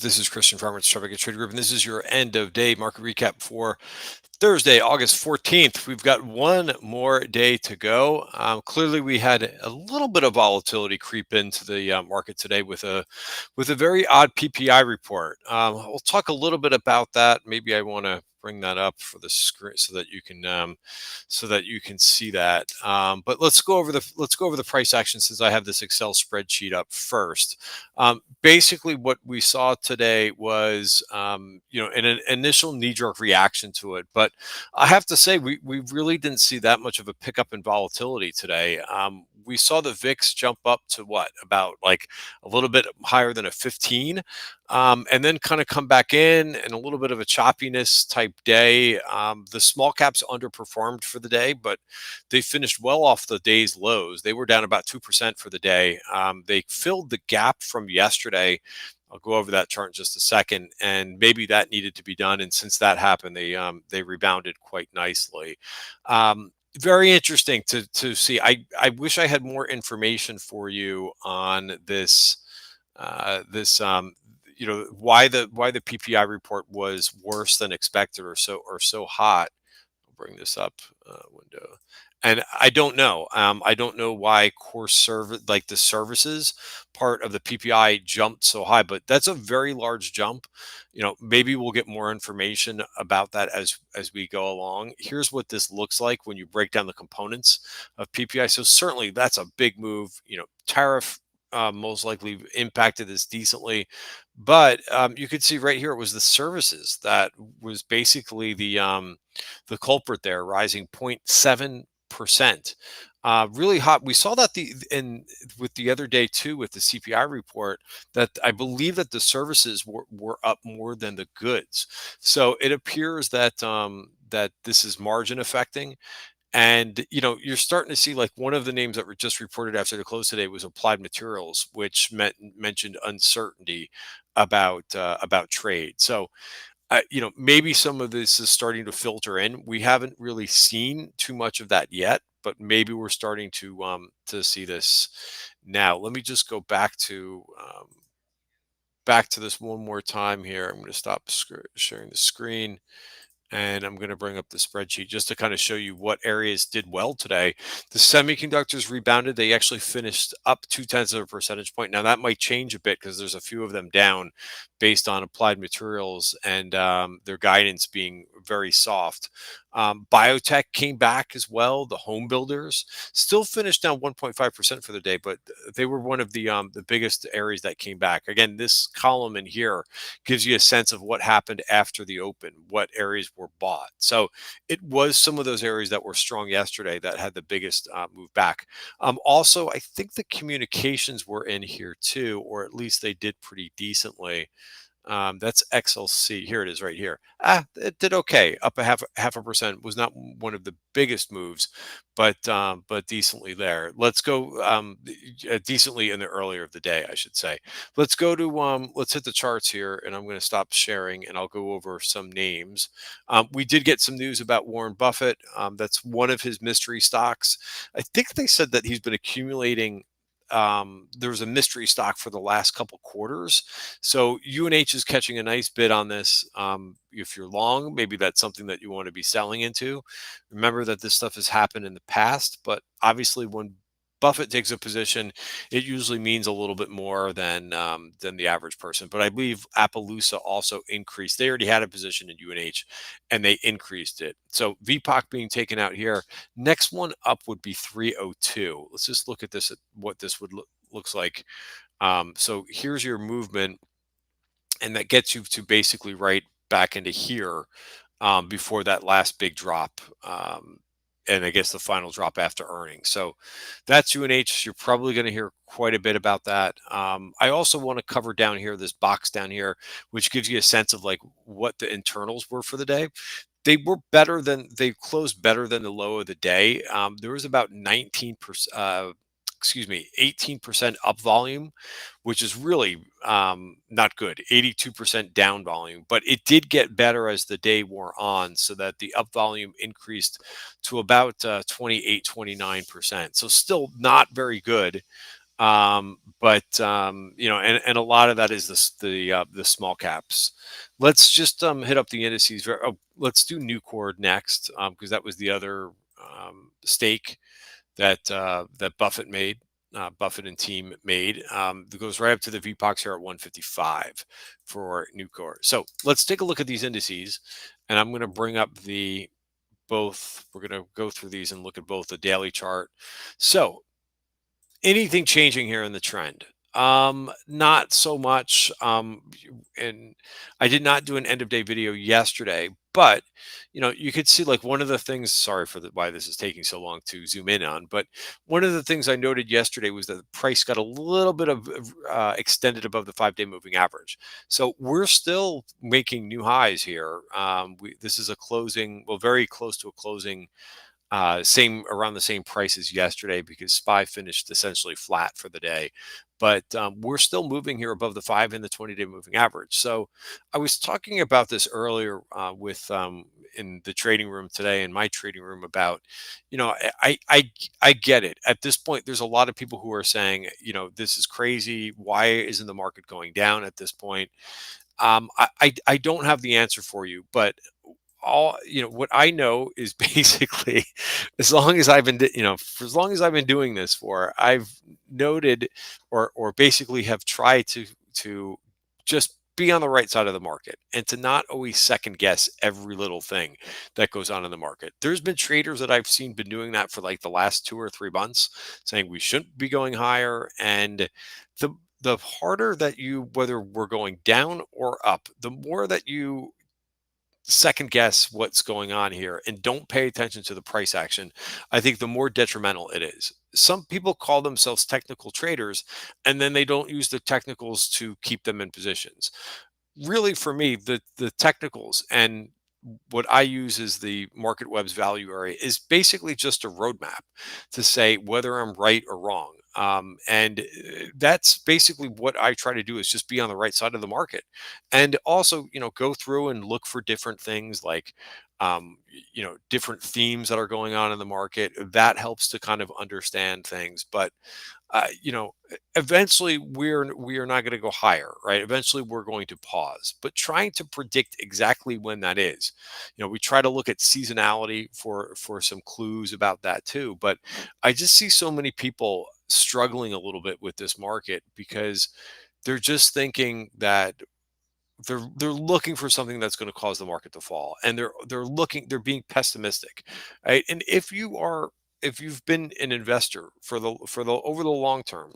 This is Christian Farmer at Strategic Trade Group, and this is your end of day market recap for Thursday, August 14th. We've got one more day to go. Clearly, we had a little bit of volatility creep into the market today with a very odd PPI report. We'll talk a little bit about that. Maybe I want to bring that up for the screen so that you can see that. But let's go over the price action since I have this Excel spreadsheet up first. Basically, what we saw today was an initial knee-jerk reaction to it, but I have to say we really didn't see that much of a pickup in volatility today. We saw the VIX jump up to about like a little bit higher than a 15, and then kind of come back in and a little bit of a choppiness type day. The small caps underperformed for the day, but they finished well off the day's lows. They were down about 2% for the day. They filled the gap from yesterday. I'll go over that chart in just a second, and maybe that needed to be done. And since that happened, they rebounded quite nicely. Very interesting to see. I wish I had more information for you on this. Why the PPI report was worse than expected or so hot. I'll bring this up window. And I don't know. I don't know why core service, like the services part of the PPI, jumped so high, but that's a very large jump. Maybe we'll get more information about that as we go along. Here's what this looks like when you break down the components of PPI. So certainly that's a big move. Tariff most likely impacted this decently, but you could see right here it was the services that was basically the culprit there, rising 0.7%. Really hot. We saw that with the other day too, with the CPI report, that I believe that the services were up more than the goods. So it appears that this is margin affecting. And you're starting to see, like, one of the names that were just reported after the close today was Applied Materials, which mentioned uncertainty about trade. So maybe some of this is starting to filter in. We haven't really seen too much of that yet, but maybe we're starting to see this now. Let me just go back to this one more time here. I'm going to stop sharing the screen. And I'm going to bring up the spreadsheet just to kind of show you what areas did well today. The semiconductors rebounded. They actually finished up 0.2 of a percentage point. Now that might change a bit because there's a few of them down based on Applied Materials and their guidance being very soft. Biotech came back as well. The home builders still finished down 1.5% for the day, but they were one of the biggest areas that came back. Again, this column in here gives you a sense of what happened after the open, what areas were bought. So it was some of those areas that were strong yesterday that had the biggest move back. Also, I think the communications were in here too, or at least they did pretty decently. That's XLC. Here it is right here. It did okay. Up a half a percent. Was not one of the biggest moves, but decently there. Let's go decently in the earlier of the day, I should say. Let's go to let's hit the charts here, and I'm going to stop sharing, and I'll go over some names. We did get some news about Warren Buffett. That's one of his mystery stocks. I think they said that he's been accumulating. There was a mystery stock for the last couple quarters. So UNH is catching a nice bid on this. If you're long, maybe that's something that you want to be selling into. Remember that this stuff has happened in the past, but obviously when Buffett takes a position, it usually means a little bit more than the average person. But I believe Appaloosa also increased. They already had a position in UNH, and they increased it. So VPOC being taken out here. Next one up would be 302. Let's just look at this, at what this would looks like. So here's your movement, and that gets you to basically right back into here before that last big drop. And I guess the final drop after earnings. So that's UNH. You're probably going to hear quite a bit about that. I also want to cover down here, this box down here, which gives you a sense of like what the internals were for the day. They closed better than the low of the day. There was about 19%, 18% up volume, which is really not good. 82% down volume, but it did get better as the day wore on, so that the up volume increased to about 28, 29%. So still not very good. And a lot of that is the small caps. Let's just hit up the indices. Let's do Nucor next, because that was the other stake that Buffett made. Buffett and team made. That goes right up to the VPOCs here at 155 for Nucor. So let's take a look at these indices, and I'm going to bring up the both. We're going to go through these and look at both the daily chart. So anything changing here in the trend? Not so much. And I did not do an end of day video yesterday, but you could see like one of the things. Sorry for why this is taking so long to zoom in on, but one of the things I noted yesterday was that the price got a little bit of extended above the 5-day moving average. So we're still making new highs here. This is a closing, well, very close to a closing same around the same price as yesterday because SPY finished essentially flat for the day. But we're still moving here above the 5 and the 20-day moving average. So I was talking about this earlier with in the trading room today, in my trading room, about, I get it. At this point, there's a lot of people who are saying, this is crazy. Why isn't the market going down at this point? I don't have the answer for you, but what I know is basically, as long as I've been for as long as I've been doing this for, I've noted or basically have tried to just be on the right side of the market and to not always second guess every little thing that goes on in the market. There's been traders that I've seen been doing that for like the last 2 or 3 months, saying we shouldn't be going higher. And the harder that you, whether we're going down or up, the more that you second guess what's going on here and don't pay attention to the price action, I think the more detrimental it is. Some people call themselves technical traders and then they don't use the technicals to keep them in positions. Really, for me, the technicals and what I use is the MarketWebs value area is basically just a roadmap to say whether I'm right or wrong. And that's basically what I try to do, is just be on the right side of the market, and also go through and look for different things like different themes that are going on in the market. That helps to kind of understand things. But eventually we are not going to go higher, right? Eventually we're going to pause, but trying to predict exactly when that is, we try to look at seasonality for some clues about that too. But I just see so many people struggling a little bit with this market because they're just thinking that they're looking for something that's going to cause the market to fall, and they're being pessimistic, right? And if you've been an investor for the over the long term,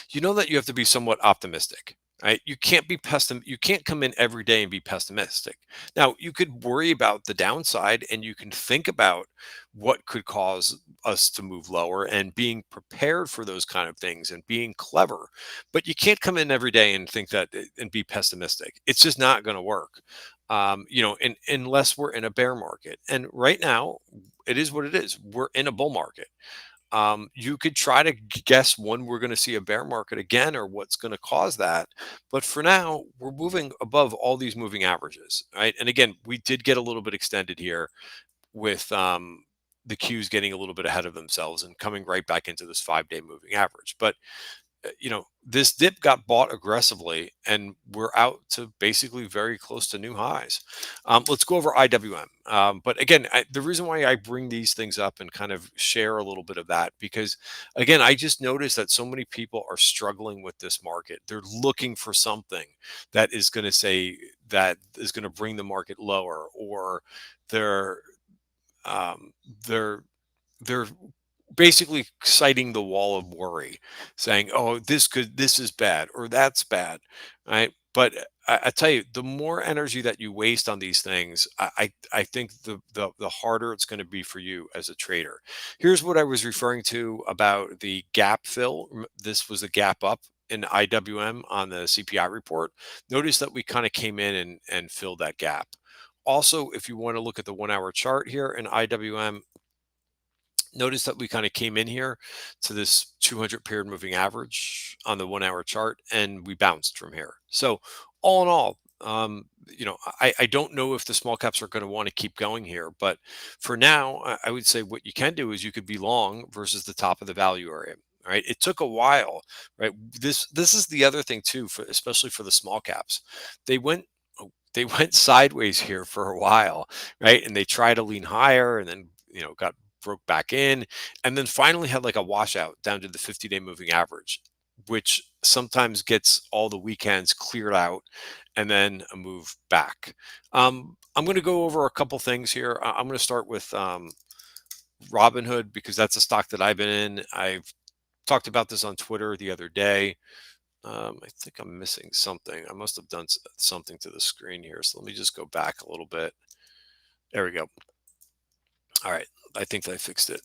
you know that you have to be somewhat optimistic, right? You can't come in every day and be pessimistic. Now, you could worry about the downside and you can think about what could cause us to move lower and being prepared for those kind of things and being clever. But you can't come in every day and think that and be pessimistic. It's just not going to work. Unless we're in a bear market. And right now, it is what it is. We're in a bull market. You could try to guess when we're going to see a bear market again or what's going to cause that. But for now, we're moving above all these moving averages, right? And again, we did get a little bit extended here with the Qs getting a little bit ahead of themselves and coming right back into this 5-day moving average. But this dip got bought aggressively and we're out to basically very close to new highs. Let's go over IWM. But again, the reason why I bring these things up and kind of share a little bit of that, because again, I just noticed that so many people are struggling with this market. They're looking for something that is going to say that is going to bring the market lower, or they're um, they're they're basically citing the wall of worry, saying, "Oh, this is bad or that's bad," right? But I tell you, the more energy that you waste on these things, I think the harder it's going to be for you as a trader. Here's what I was referring to about the gap fill. This was a gap up in IWM on the CPI report. Notice that we kind of came in and filled that gap. Also, if you want to look at the 1 hour chart here in IWM, notice that we kind of came in here to this 200 period moving average on the 1 hour chart and we bounced from here. So all in all, I don't know if the small caps are going to want to keep going here, but for now, I would say what you can do is you could be long versus the top of the value area. right? It took a while, right? This is the other thing too, for especially for the small caps. They went they went sideways here for a while, right? And they tried to lean higher and then, got broke back in and then finally had like a washout down to the 50-day moving average, which sometimes gets all the weekends cleared out and then a move back. I'm going to go over a couple things here. I'm going to start with Robinhood because that's a stock that I've been in. I've talked about this on Twitter the other day. I think I'm missing something. I must have done something to the screen here. So let me just go back a little bit. There we go. All right. I think I fixed it.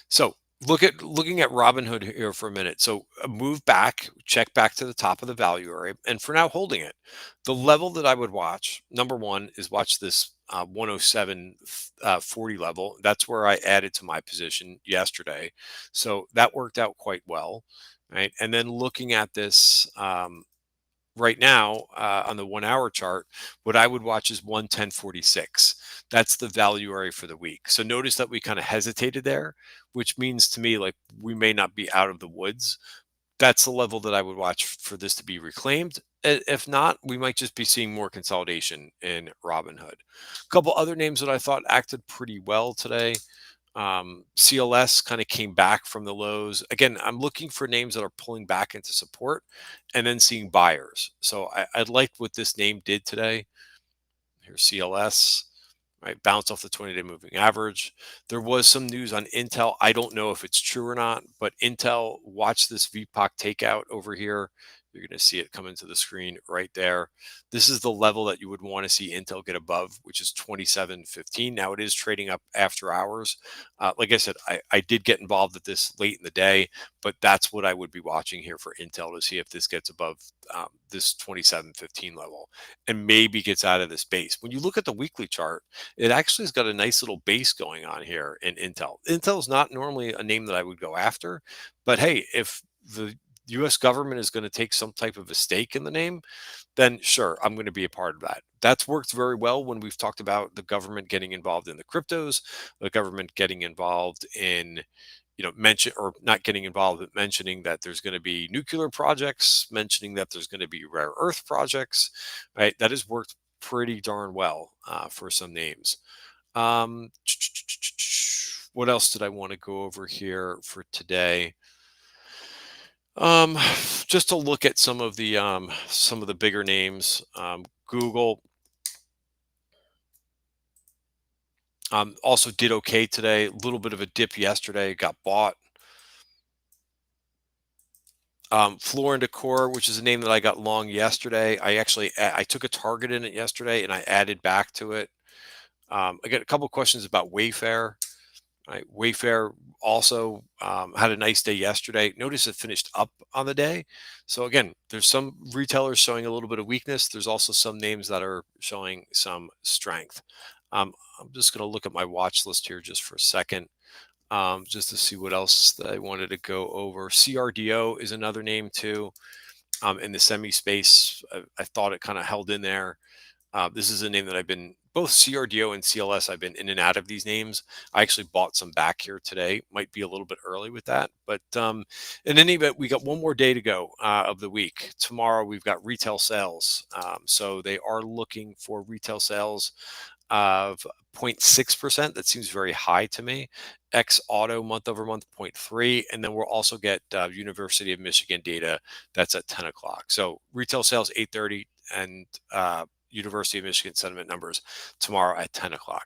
So looking at Robinhood here for a minute. So move back, check back to the top of the value area, and for now holding it. The level that I would watch, number one, is watch this 107.40 level. That's where I added to my position yesterday. So that worked out quite well, right? And then looking at this right now on the 1 hour chart, what I would watch is 110.46. That's the value area for the week. So notice that we kind of hesitated there, which means to me like we may not be out of the woods. That's the level that I would watch for this to be reclaimed. If not, we might just be seeing more consolidation in Robinhood. A couple other names that I thought acted pretty well today. CLS kind of came back from the lows. Again, I'm looking for names that are pulling back into support and then seeing buyers. So I liked what this name did today. Here's CLS, right? Bounce off the 20-day moving average. There was some news on Intel. I don't know if it's true or not, but Intel, watch this VPOC takeout over here. You're going to see it come into the screen right there. This is the level that you would want to see Intel get above, which is 27.15. Now it is trading up after hours. Like I said, I did get involved at this late in the day, but that's what I would be watching here for Intel to see if this gets above this 27.15 level and maybe gets out of this base. When you look at the weekly chart, it actually has got a nice little base going on here in Intel. Intel is not normally a name that I would go after, but hey, if the US government is going to take some type of a stake in the name, then sure, I'm going to be a part of that. That's worked very well when we've talked about the government getting involved in the cryptos, the government getting involved in, mention or not getting involved, but mentioning that there's going to be nuclear projects, mentioning that there's going to be rare earth projects, right? That has worked pretty darn well for some names. Um, what else did I want to go over here for today? Um, just to look at some of the bigger names. Google also did okay today. A little bit of a dip yesterday, got bought. Floor and Decor, which is a name that I got long yesterday. I took a target in it yesterday and I added back to it. I got a couple questions about Wayfair. Right. Wayfair also had a nice day yesterday. Notice it finished up on the day. So again, there's some retailers showing a little bit of weakness. There's also some names that are showing some strength. I'm just going to look at my watch list here just for a second, just to see what else that I wanted to go over. CRDO is another name too in the semi space. I thought it kind of held in there. This is a name that I've been both CRDO and CLS. I've been in and out of these names. I actually bought some back here today. Might be a little bit early with that, but in any event, we got one more day to go of the week. Tomorrow we've got retail sales. So they are looking for retail sales of 0.6%. That seems very high to me. X auto month over month 0.3, and then we'll also get University of Michigan data that's at 10 o'clock. So retail sales 8:30 and University of Michigan sentiment numbers tomorrow at 10 o'clock.